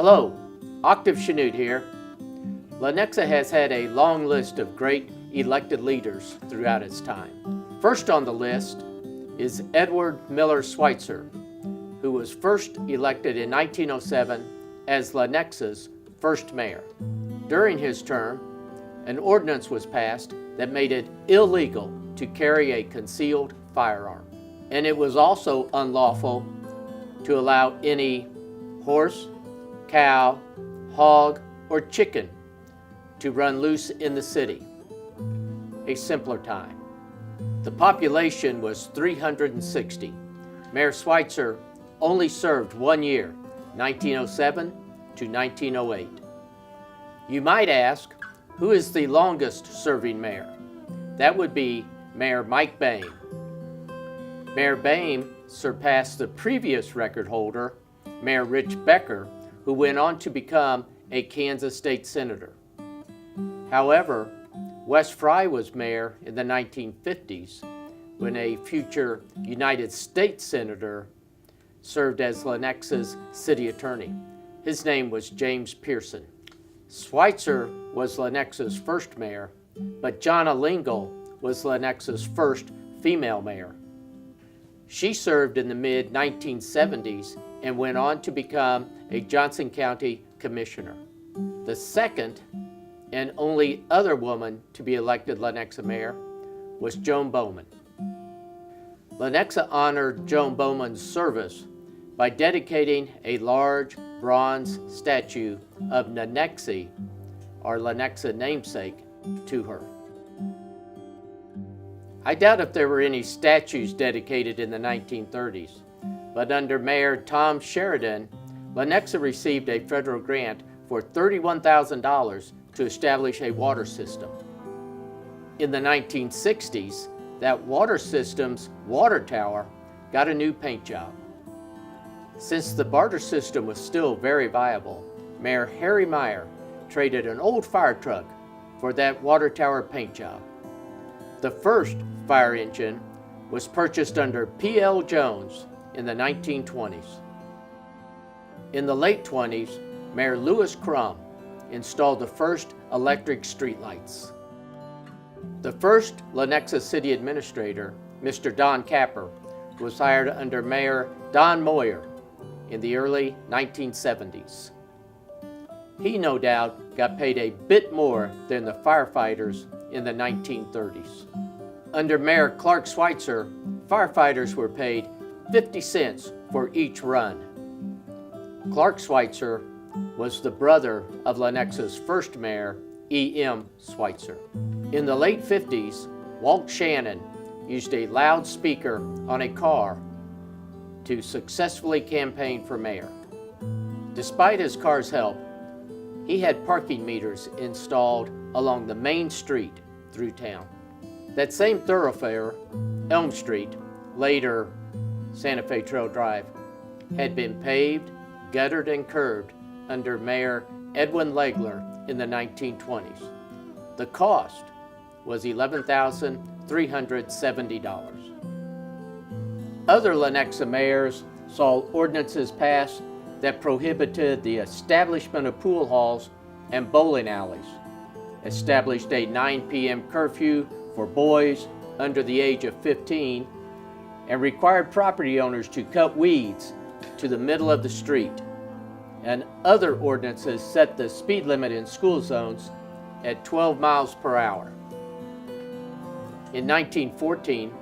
Hello, Octave Chanute here. Lenexa has had a long list of great elected leaders throughout its time. First on the list is Edward Miller Schweitzer, who was first elected in 1907 as Lenexa's first mayor. During his term, an ordinance was passed that made it illegal to carry a concealed firearm. And it was also unlawful to allow any horse, cow, hog, or chicken to run loose in the city. A simpler time. The population was 360. Mayor Schweitzer only served 1 year, 1907 to 1908. You might ask, who is the longest serving mayor? That would be Mayor Mike Boehm. Mayor Boehm surpassed the previous record holder, Mayor Rich Becker, who went on to become a Kansas State Senator. However, Wes Fry was mayor in the 1950s when a future United States Senator served as Lenexa's city attorney. His name was James Pearson. Schweitzer was Lenexa's first mayor, but Jonna Lingle was Lenexa's first female mayor. She served in the mid-1970s and went on to become a Johnson County commissioner. The second and only other woman to be elected Lenexa mayor was Joan Bowman. Lenexa honored Joan Bowman's service by dedicating a large bronze statue of Lenexa, our Lenexa namesake, to her. I doubt if there were any statues dedicated in the 1930s, but under Mayor Tom Sheridan, Lenexa received a federal grant for $31,000 to establish a water system. In the 1960s, that water system's water tower got a new paint job. Since the barter system was still very viable, Mayor Harry Meyer traded an old fire truck for that water tower paint job. The first fire engine was purchased under P.L. Jones in the 1920s. In the late 20s, Mayor Lewis Crum installed the first electric streetlights. The first Lenexa city administrator, Mr. Don Capper, was hired under Mayor Don Moyer in the early 1970s. He no doubt got paid a bit more than the firefighters in the 1930s. Under Mayor Clark Schweitzer, firefighters were paid 50 cents for each run. Clark Schweitzer was the brother of Lenexa's first mayor, E.M. Schweitzer. In the late 50s, Walt Shannon used a loudspeaker on a car to successfully campaign for mayor. Despite his car's help, he had parking meters installed along the main street through town. That same thoroughfare, Elm Street, later Santa Fe Trail Drive, had been paved, guttered, and curbed under Mayor Edwin Legler in the 1920s. The cost was $11,370. Other Lenexa mayors saw ordinances passed that prohibited the establishment of pool halls and bowling alleys, established a 9 p.m. curfew for boys under the age of 15, and required property owners to cut weeds to the middle of the street. And other ordinances set the speed limit in school zones at 12 miles per hour. In 1914,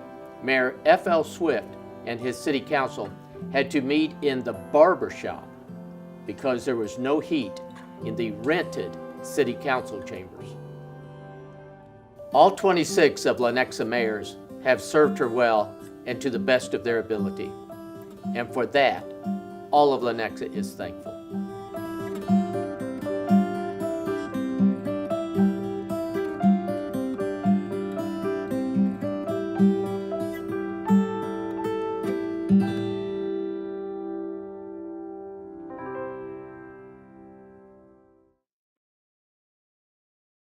Mayor F.L. Swift and his city council had to meet in the barber shop because there was no heat in the rented city council chambers. All 26 of Lenexa mayors have served her well and to the best of their ability. And for that, all of Lenexa is thankful.